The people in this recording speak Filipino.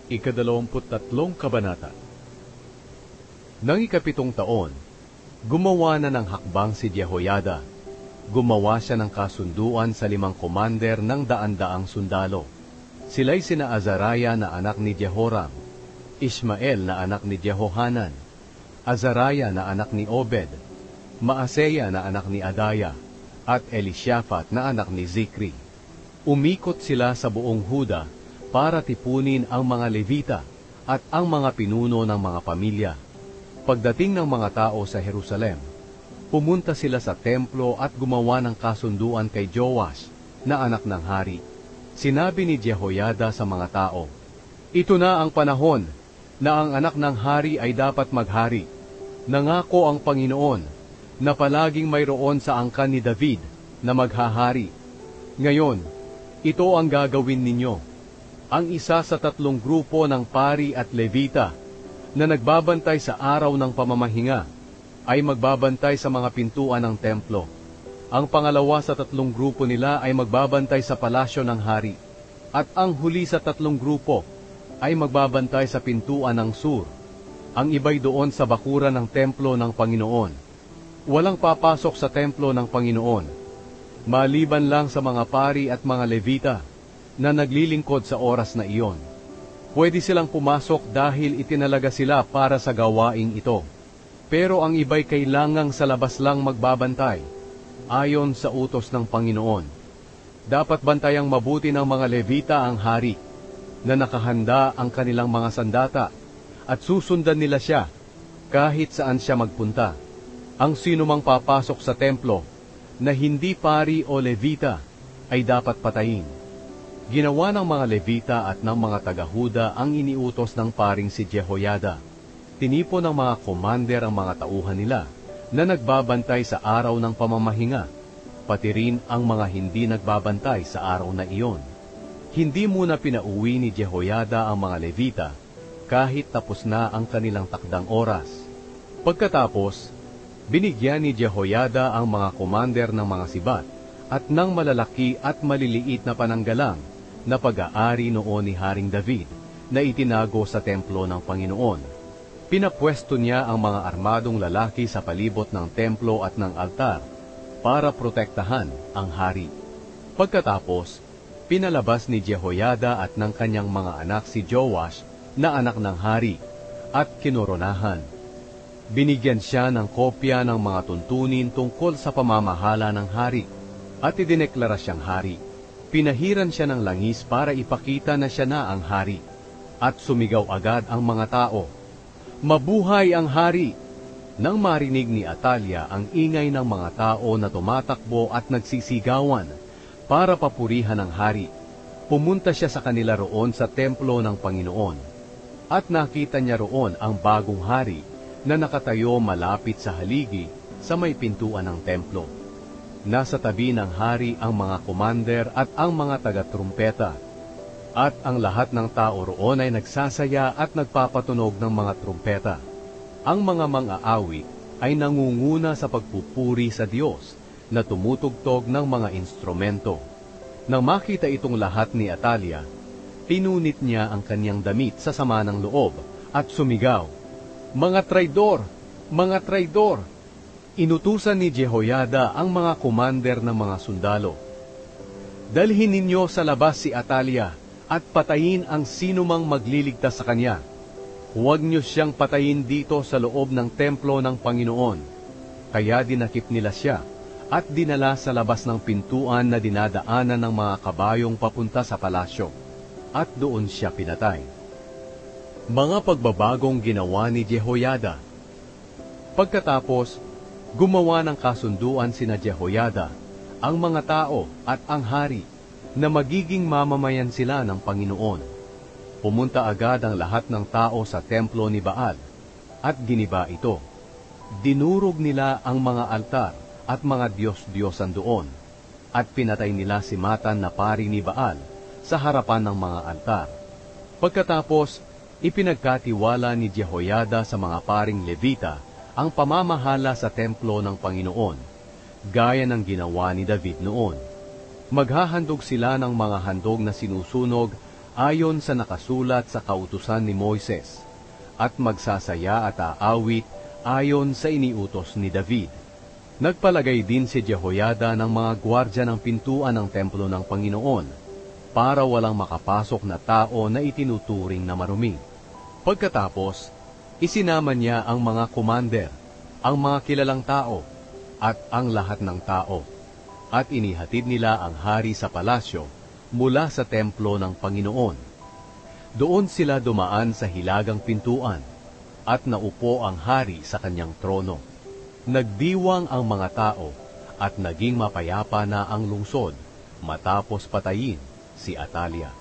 Ika-23 Kabanata. Nang ika-7 taon, gumawa na ng hakbang si Jehoiada. Gumawa siya ng kasunduan sa 5 komander ng daan-daang sundalo. Sila'y sina Azariah na anak ni Jehoram, Ismael na anak ni Jehohanan, Azariah na anak ni Obed, Maaseya na anak ni Adaya, at Elishaphat na anak ni Zikri. Umikot sila sa buong Huda para tipunin ang mga Levita at ang mga pinuno ng mga pamilya. Pagdating ng mga tao sa Jerusalem, pumunta sila sa templo at gumawa ng kasunduan kay Joash na anak ng hari. Sinabi ni Jehoiada sa mga tao, "Ito na ang panahon na ang anak ng hari ay dapat maghari. Nangako ang Panginoon na palaging mayroon sa angkan ni David na maghahari. Ngayon, ito ang gagawin ninyo. Ang isa sa 3 grupo ng pari at levita na nagbabantay sa araw ng pamamahinga ay magbabantay sa mga pintuan ng templo. Ang pangalawa sa 3 grupo nila ay magbabantay sa palasyo ng hari. At ang huli sa 3 grupo ay magbabantay sa pintuan ng sur. Ang iba'y doon sa bakuran ng templo ng Panginoon. Walang papasok sa templo ng Panginoon, maliban lang sa mga pari at mga levita na naglilingkod sa oras na iyon. Pwede silang pumasok dahil itinalaga sila para sa gawaing ito. Pero ang iba'y kailangang sa labas lang magbabantay, ayon sa utos ng Panginoon. Dapat bantayang mabuti ng mga levita ang hari, na nakahanda ang kanilang mga sandata, at susundan nila siya kahit saan siya magpunta. Ang sinumang papasok sa templo na hindi pari o levita ay dapat patayin. Ginawa ng mga levita at ng mga taga-Huda ang iniutos ng paring si Jehoiada. Tinipon ng mga komander ang mga tauhan nila na nagbabantay sa araw ng pamamahinga, pati rin ang mga hindi nagbabantay sa araw na iyon. Hindi muna pinauwi ni Jehoiada ang mga levita kahit tapos na ang kanilang takdang oras. Pagkatapos, binigyan ni Jehoiada ang mga komander ng mga sibat at ng malalaki at maliliit na pananggalang na pag-aari noon ni Haring David na itinago sa templo ng Panginoon. Pinapwesto niya ang mga armadong lalaki sa palibot ng templo at ng altar para protektahan ang hari. Pagkatapos, pinalabas ni Jehoiada at ng kanyang mga anak si Joash na anak ng hari at kinoronahan. Binigyan siya ng kopya ng mga tuntunin tungkol sa pamamahala ng hari at idineklara siyang hari. Pinahiran siya ng langis para ipakita na siya na ang hari. At sumigaw agad ang mga tao, "Mabuhay ang hari!" Nang marinig ni Atalia ang ingay ng mga tao na tumatakbo at nagsisigawan para papurihan ang hari, pumunta siya sa kanila roon sa templo ng Panginoon. At nakita niya roon ang bagong hari na nakatayo malapit sa haligi sa may pintuan ng templo. Nasa tabi ng hari ang mga komander at ang mga taga-trumpeta, at ang lahat ng tao roon ay nagsasaya at nagpapatunog ng mga trumpeta. Ang mga mang-aawit ay nangunguna sa pagpupuri sa Diyos na tumutugtog ng mga instrumento. Nang makita itong lahat ni Atalia, pinunit niya ang kanyang damit sa sama ng loob at sumigaw, "Mga traidor! Mga traidor!" Inutusan ni Jehoiada ang mga komander ng mga sundalo, "Dalhin ninyo sa labas si Atalia at patayin ang sinumang magliligtas sa kanya. Huwag niyo siyang patayin dito sa loob ng templo ng Panginoon." Kaya dinakip nila siya at dinala sa labas ng pintuan na dinadaanan ng mga kabayong papunta sa palasyo, at doon siya pinatay. Mga pagbabagong ginawa ni Jehoiada. Pagkatapos, gumawa ng kasunduan sina Jehoiada, ang mga tao at ang hari na magiging mamamayan sila ng Panginoon. Pumunta agad ang lahat ng tao sa templo ni Baal at giniba ito. Dinurog nila ang mga altar at mga Diyos-Diyosan doon, at pinatay nila si Matan na pari ni Baal sa harapan ng mga altar. Pagkatapos, ipinagkatiwala ni Jehoiada sa mga paring levita ang pamamahala sa templo ng Panginoon, gaya ng ginawa ni David noon. Maghahandog sila ng mga handog na sinusunog ayon sa nakasulat sa kautusan ni Moises, at magsasaya at aawit ayon sa iniutos ni David. Nagpalagay din si Jehoiada ng mga gwardya ng pintuan ng templo ng Panginoon para walang makapasok na tao na itinuturing na marumi. Pagkatapos, isinama niya ang mga commander, ang mga kilalang tao, at ang lahat ng tao, at inihatid nila ang hari sa palasyo mula sa templo ng Panginoon. Doon sila dumaan sa hilagang pintuan, at naupo ang hari sa kanyang trono. Nagdiwang ang mga tao, at naging mapayapa na ang lungsod matapos patayin si Atalia.